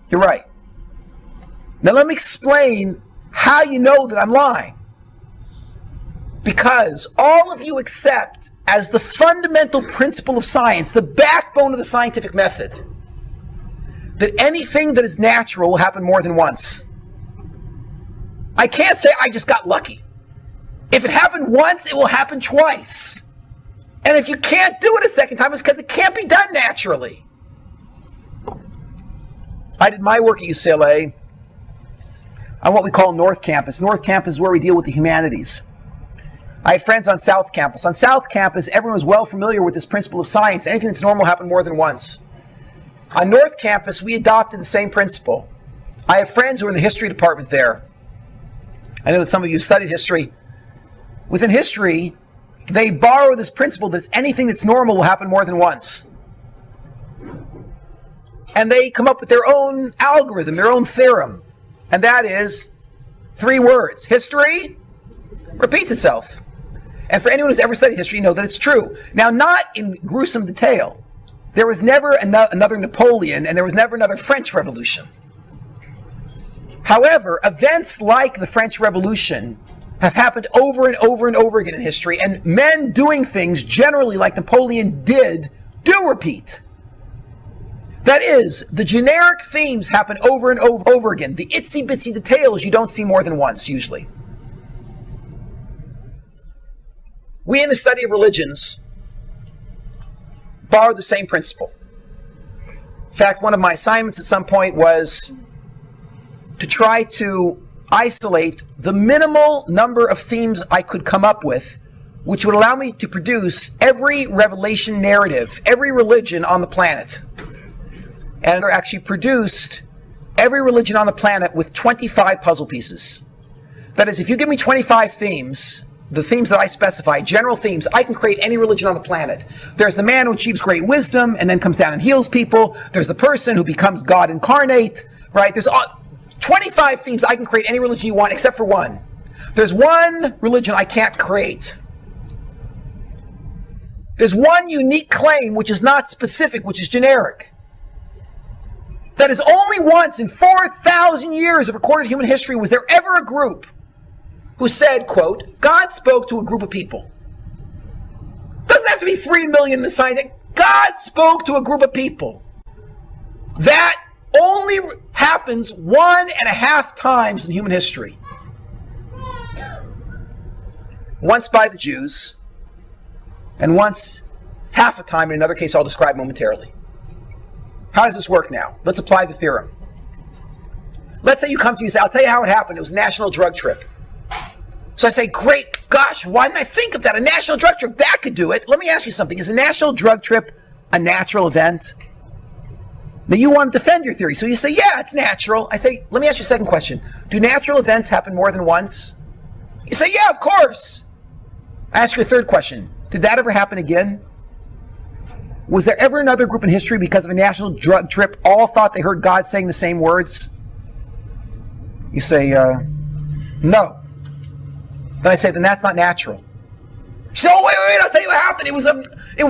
You're right. Now let me explain how you know that I'm lying. Because all of you accept as the fundamental principle of science, the backbone of the scientific method, that anything that is natural will happen more than once. I can't say I just got lucky. If it happened once, it will happen twice. And if you can't do it a second time, it's because it can't be done naturally. I did my work at UCLA on what we call North Campus. North Campus is where we deal with the humanities. I had friends on South Campus. On South Campus, everyone was well familiar with this principle of science. Anything that's normal happened more than once. On North Campus, we adopted the same principle. I have friends who are in the history department there. I know that some of you studied history. Within history, they borrow this principle that anything that's normal will happen more than once. And they come up with their own algorithm, their own theorem. And that is 3 words. History repeats itself. And for anyone who's ever studied history, you know that it's true. Now, not in gruesome detail. There was never another Napoleon, and there was never another French Revolution. However, events like the French Revolution have happened over and over and over again in history, and men doing things generally like Napoleon did do repeat. That is, the generic themes happen over and over again. The itsy-bitsy details you don't see more than once, usually. We, in the study of religions, borrow the same principle. In fact, one of my assignments at some point was to try to isolate the minimal number of themes I could come up with, which would allow me to produce every revelation narrative, every religion on the planet. And I actually produced every religion on the planet with 25 puzzle pieces. That is, if you give me 25 themes, the themes that I specify, general themes, I can create any religion on the planet. There's the man who achieves great wisdom and then comes down and heals people. There's the person who becomes God incarnate, right? There's 25 themes. I can create any religion you want except for one. There's one religion I can't create. There's one unique claim which is not specific, which is generic. That is, only once in 4,000 years of recorded human history was there ever a group who said, quote, God spoke to a group of people. Doesn't have to be 3 million in the science. God spoke to a group of people. That only happens 1.5 times in human history. Once by the Jews, and once half a time in another case I'll describe momentarily. How does this work now? Let's apply the theorem. Let's say you come to me and say, I'll tell you how it happened. It was a national drug trip. So I say, great, gosh, why didn't I think of that? A national drug trip, that could do it. Let me ask you something. Is a national drug trip a natural event? Now you want to defend your theory. So you say, yeah, it's natural. I say, let me ask you a second question. Do natural events happen more than once? You say, yeah, of course. I ask you a third question. Did that ever happen again? Was there ever another group in history because of a national drug trip all thought they heard God saying the same words? You say, no. Then I say, then that's not natural. You say, oh, wait, I'll tell you what happened. It was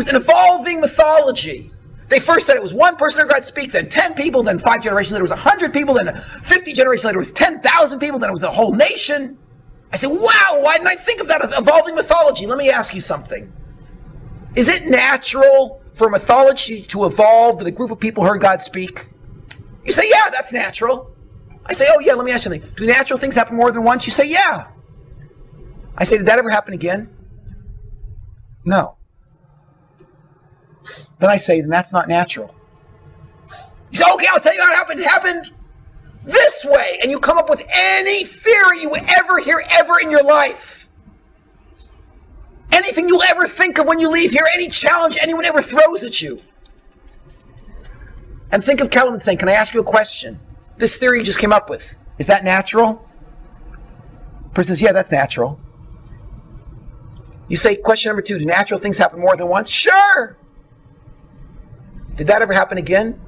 an evolving mythology. They first said it was one person heard God speak, then 10 people, then 5 generations later it was 100 people, then 50 generations later it was 10,000 people, then it was a whole nation. I say, wow, why didn't I think of that evolving mythology? Let me ask you something. Is it natural for mythology to evolve that a group of people heard God speak? You say, yeah, that's natural. I say, oh yeah, let me ask you something. Do natural things happen more than once? You say, yeah. I say, did that ever happen again? No. Then I say, then that's not natural. You say, okay, I'll tell you how it happened. It happened this way. And you come up with any theory you would ever hear ever in your life. Anything you'll ever think of when you leave here, any challenge anyone ever throws at you. And think of Kellerman saying, can I ask you a question? This theory you just came up with, is that natural? The person says, yeah, that's natural. You say, question number 2, do natural things happen more than once? Sure. Did that ever happen again?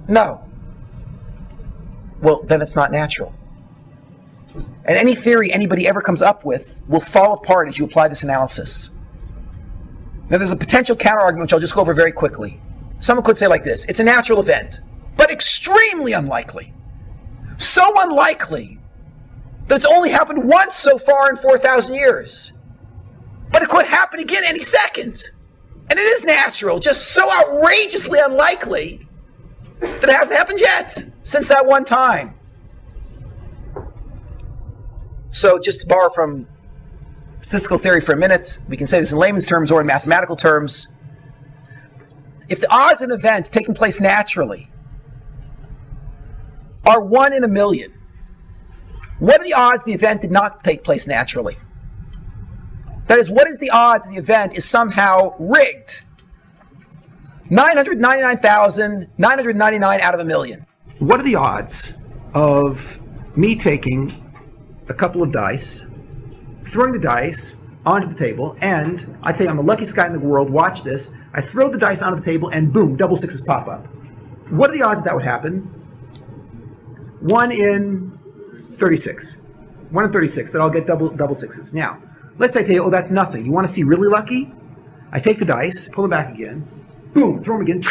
No. Well, then it's not natural. And any theory anybody ever comes up with will fall apart as you apply this analysis. Now there's a potential counterargument which I'll just go over very quickly. Someone could say like this, it's a natural event, but extremely unlikely. So unlikely that it's only happened once so far in 4,000 years. But it could happen again any second. And it is natural, just so outrageously unlikely that it hasn't happened yet since that one time. So just to borrow from statistical theory for a minute, we can say this in layman's terms or in mathematical terms. If the odds of an event taking place naturally are 1 in a million, what are the odds the event did not take place naturally? That is, what is the odds the event is somehow rigged? 999,999 out of a million. What are the odds of me taking a couple of dice, throwing the dice onto the table, and I tell you I'm the luckiest guy in the world, watch this, I throw the dice onto the table and boom, double sixes pop up. What are the odds that would happen? 1 in 36. 1 in 36 that I'll get double sixes. Now, let's say I tell you, oh, that's nothing. You want to see really lucky? I take the dice, pull them back again, boom, throw them again,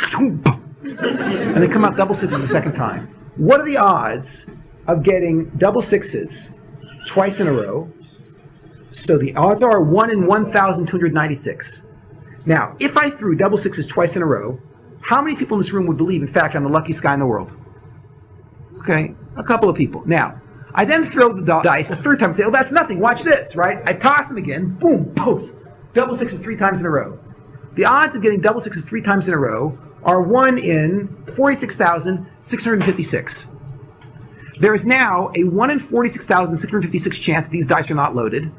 and they come out double sixes a second time. What are the odds of getting double sixes twice in a row? So the odds are 1 in 1,296. Now, if I threw double sixes twice in a row, how many people in this room would believe, in fact, I'm the luckiest guy in the world? Okay, a couple of people. Now, I then throw the dice a third time and say, oh, that's nothing. Watch this, right? I toss them again. Boom, poof. Double sixes 3 times in a row. The odds of getting double sixes 3 times in a row are 1 in 46,656. There is now a 1 in 46,656 chance these dice are not loaded.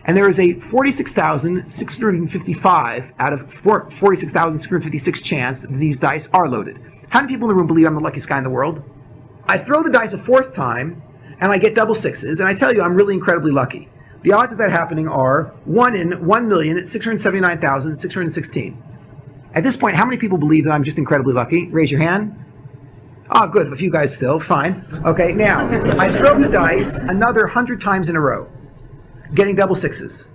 And there is a 46,655 out of 46,656 chance that these dice are loaded. How many people in the room believe I'm the luckiest guy in the world? I throw the dice a 4th time, and I get double sixes, and I tell you I'm really incredibly lucky. The odds of that happening are 1 in 1,679,616. At this point, how many people believe that I'm just incredibly lucky? Raise your hand. Oh, good. A few guys still. Fine. Okay, now, I throw the dice another 100 times in a row, getting double sixes.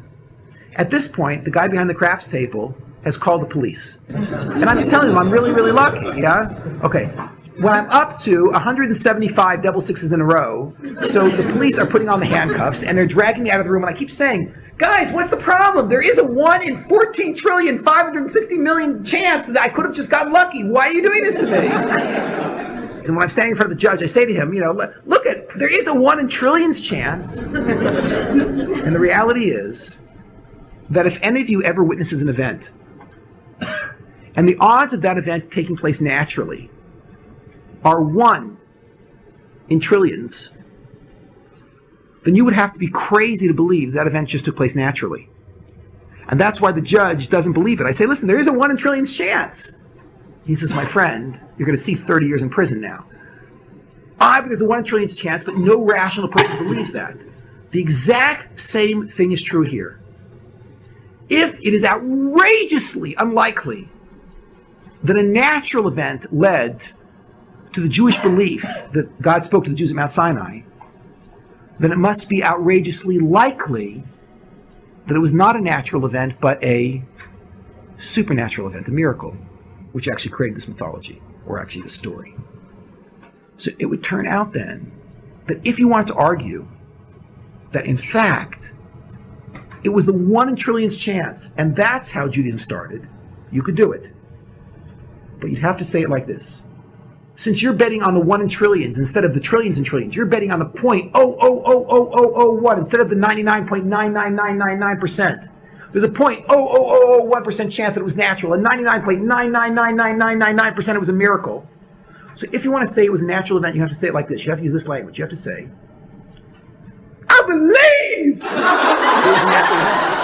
At this point, the guy behind the craps table has called the police. And I'm just telling them I'm really, really lucky, yeah? Okay. When I'm up to 175 double sixes in a row, so the police are putting on the handcuffs and they're dragging me out of the room, and I keep saying, guys, what's the problem? There is a 1 in 14,560,000,000 chance that I could have just gotten lucky. Why are you doing this to me? And when I'm standing in front of the judge, I say to him, look there is a 1 in trillions chance. And the reality is that if any of you ever witnesses an event, and the odds of that event taking place naturally are 1 in trillions, then you would have to be crazy to believe that event just took place naturally. And that's why the judge doesn't believe it. I say, listen, there is a 1 in trillions chance. He says, my friend, you're going to see 30 years in prison now. But there's a 1 in trillions chance, but no rational person believes that. The exact same thing is true here. If it is outrageously unlikely that a natural event led to the Jewish belief that God spoke to the Jews at Mount Sinai, then it must be outrageously likely that it was not a natural event, but a supernatural event, a miracle, which actually created this mythology, or actually the story. So it would turn out then that if you wanted to argue that in fact it was the 1 in trillions chance, and that's how Judaism started, you could do it. But you'd have to say it like this. Since you're betting on the 1 in trillions instead of the trillions and trillions, you're betting on the 0.0000001 instead of the 99.99999%. There's a 0.00001% chance that it was natural, and 99.9999999% it was a miracle. So if you want to say it was a natural event, you have to say it like this. You have to use this language. You have to say, I believe it was a natural event.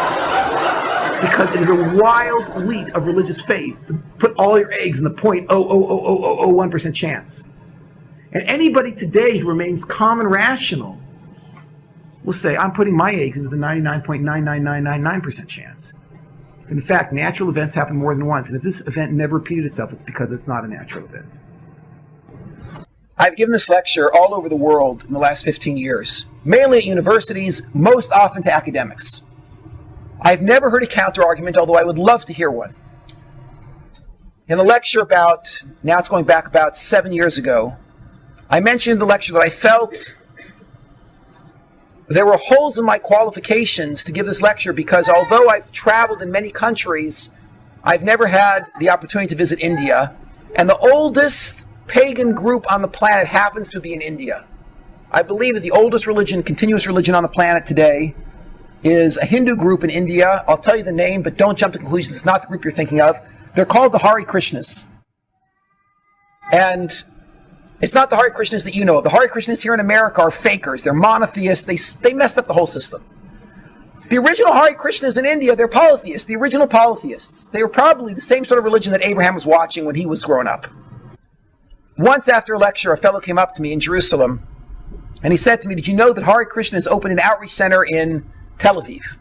Because it is a wild leap of religious faith to put all your eggs in the 0.00001% chance. And anybody today who remains calm and rational will say, I'm putting my eggs into the 99.99999% chance. In fact, natural events happen more than once, and if this event never repeated itself, it's because it's not a natural event. I've given this lecture all over the world in the last 15 years, mainly at universities, most often to academics. I've never heard a counter-argument, although I would love to hear one. In a lecture now it's going back about 7 years ago, I mentioned in the lecture that I felt there were holes in my qualifications to give this lecture because although I've traveled in many countries, I've never had the opportunity to visit India, and the oldest pagan group on the planet happens to be in India. I believe that the oldest religion, continuous religion on the planet today, is a Hindu group in India. I'll tell you the name, but don't jump to conclusions. It's not the group you're thinking of. They're called the Hare Krishnas. And it's not the Hare Krishnas that you know of. The Hare Krishnas here in America are fakers. They're monotheists. They messed up the whole system. The original Hare Krishnas in India, they're polytheists, the original polytheists. They were probably the same sort of religion that Abraham was watching when he was growing up. Once after a lecture, a fellow came up to me in Jerusalem, and he said to me, did you know that Hare Krishnas opened an outreach center in Tel Aviv?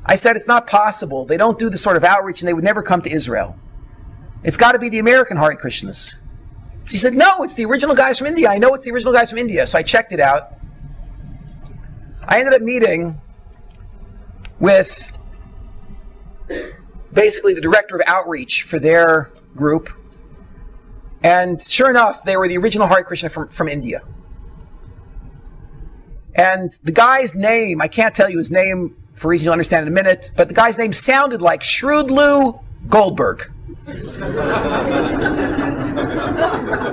I said, it's not possible. They don't do this sort of outreach, and they would never come to Israel. It's got to be the American Hare Krishnas. She said, no, it's the original guys from India. I know it's the original guys from India. So I checked it out. I ended up meeting with basically the director of outreach for their group. And sure enough, they were the original Hare Krishna from India. And the guy's name, I can't tell you his name for reasons you'll understand in a minute, but the guy's name sounded like Shrewdlou Goldberg.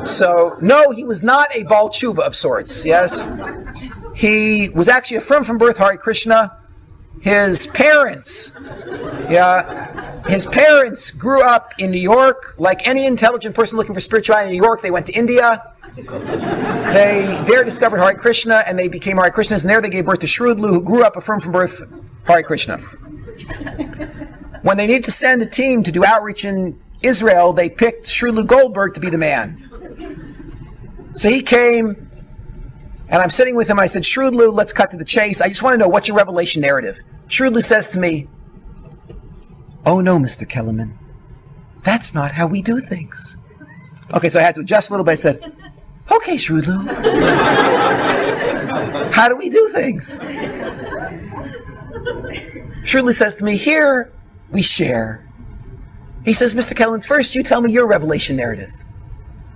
So, no, he was not a Baal Tshuva of sorts, yes? He was actually a from birth Hare Krishna. His parents grew up in New York. Like any intelligent person looking for spirituality in New York, they went to India. They there discovered Hare Krishna, and they became Hare Krishnas, and there they gave birth to Shrewdlou, who grew up a from birth Hare Krishna. When they needed to send a team to do outreach in Israel, they picked Shrewdlou Goldberg to be the man. So he came, and I'm sitting with him, and I said, Shrewdlou, let's cut to the chase. I just want to know, what's your revelation narrative? Shrewdlou says to me, oh no, Mr. Kellerman, that's not how we do things. Okay, so I had to adjust a little bit. I said, okay, Shrewdlou, how do we do things? Shrewdlou says to me, here we share. He says, Mr. Kellerman, first you tell me your revelation narrative.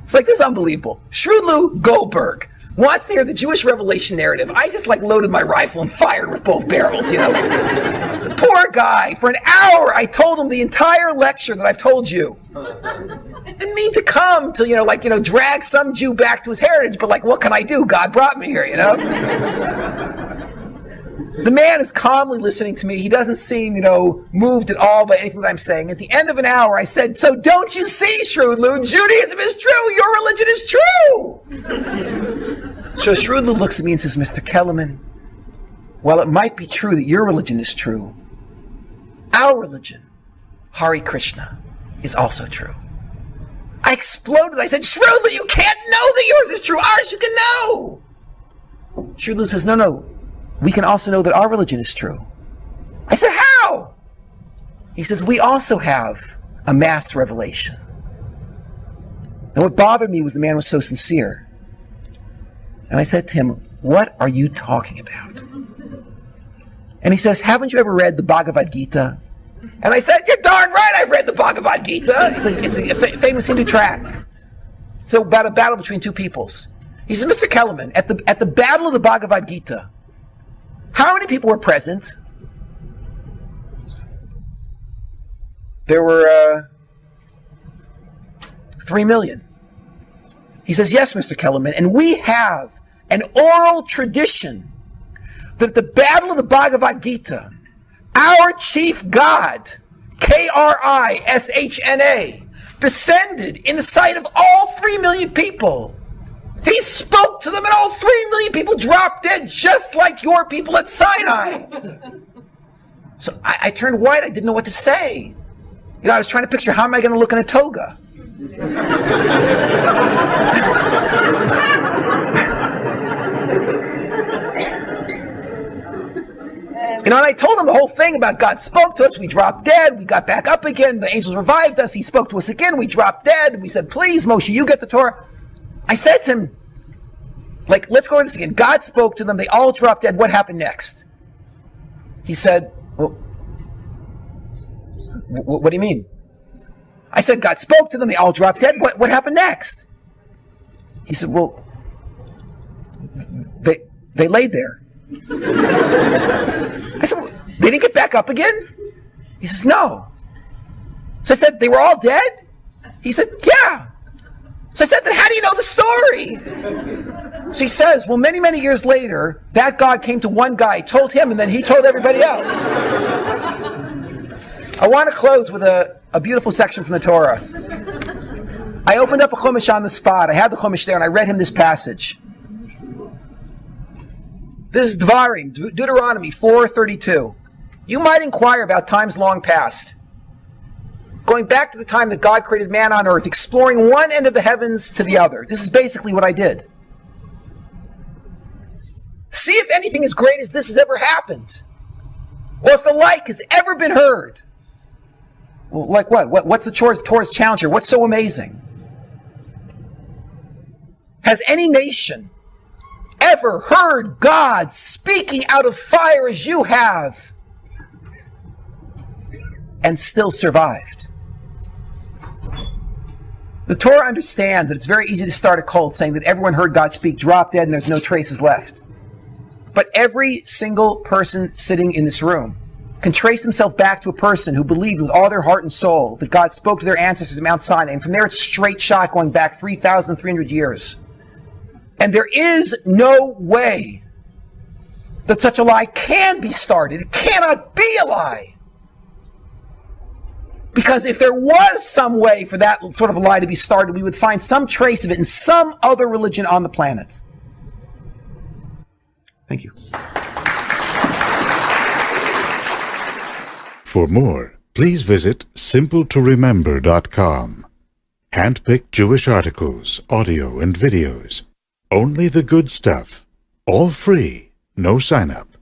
It's like, this is unbelievable. Shrewdlou Goldberg wants to hear the Jewish revelation narrative. I just loaded my rifle and fired with both barrels, The poor guy, for an hour, I told him the entire lecture that I've told you. Didn't mean to come to, drag some Jew back to his heritage, but what can I do? God brought me here, The man is calmly listening to me. He doesn't seem, moved at all by anything that I'm saying. At the end of an hour, I said, so don't you see, Shrewdlou, Judaism is true. Your religion is true. So Shrewdlou looks at me and says, Mr. Kellerman, while it might be true that your religion is true, our religion, Hare Krishna, is also true. I exploded. I said, Shrewdlou, you can't know that yours is true. Ours you can know. Shrewdlou says, no. We can also know that our religion is true. I said, how? He says, we also have a mass revelation. And what bothered me was the man was so sincere. And I said to him, what are you talking about? And he says, haven't you ever read the Bhagavad Gita? And I said, you're darn right I've read the Bhagavad Gita. It's a famous Hindu tract. It's about a battle between two peoples. He says, Mr. Kellerman, at the battle of the Bhagavad Gita, how many people were present? There were 3 million. He says, yes, Mr. Kellerman, and we have an oral tradition that at the battle of the Bhagavad Gita, our chief god, Krishna, descended in the sight of all 3 million people. He spoke to them and all 3 million people dropped dead just like your people at Sinai. So I turned white. I didn't know what to say. I was trying to picture, how am I going to look in a toga? And I told him the whole thing about God spoke to us, we dropped dead, we got back up again, the angels revived us, he spoke to us again, we dropped dead, we said, please, Moshe, you get the Torah. I said to him, let's go over this again. God spoke to them, they all dropped dead, what happened next? He said, well, what do you mean? I said, God spoke to them, they all dropped dead, what happened next? He said, well, they laid there. I said, well, they didn't get back up again? He says, no. So I said, they were all dead? He said, yeah. So I said, then how do you know the story? So he says, well, many, many years later, that God came to one guy, told him, and then he told everybody else. I want to close with a beautiful section from the Torah. I opened up a Chumash on the spot. I had the Chumash there, and I read him this passage. This is Dvarim, Deuteronomy 4:32. You might inquire about times long past. Going back to the time that God created man on earth, exploring one end of the heavens to the other. This is basically what I did. See if anything as great as this has ever happened. Or if the like has ever been heard. Well, like what? What's the Torah's challenge here? What's so amazing? Has any nation ever heard God speaking out of fire as you have and still survived? The Torah understands that it's very easy to start a cult saying that everyone heard God speak, drop dead, and there's no traces left. But every single person sitting in this room can trace themselves back to a person who believed with all their heart and soul that God spoke to their ancestors at Mount Sinai, and from there it's straight shot going back 3,300 years. And there is no way that such a lie can be started. It cannot be a lie. Because if there was some way for that sort of a lie to be started, we would find some trace of it in some other religion on the planet. Thank you. For more, please visit simpletoremember.com. Handpicked Jewish articles, audio and videos. Only the good stuff. All free. No sign-up.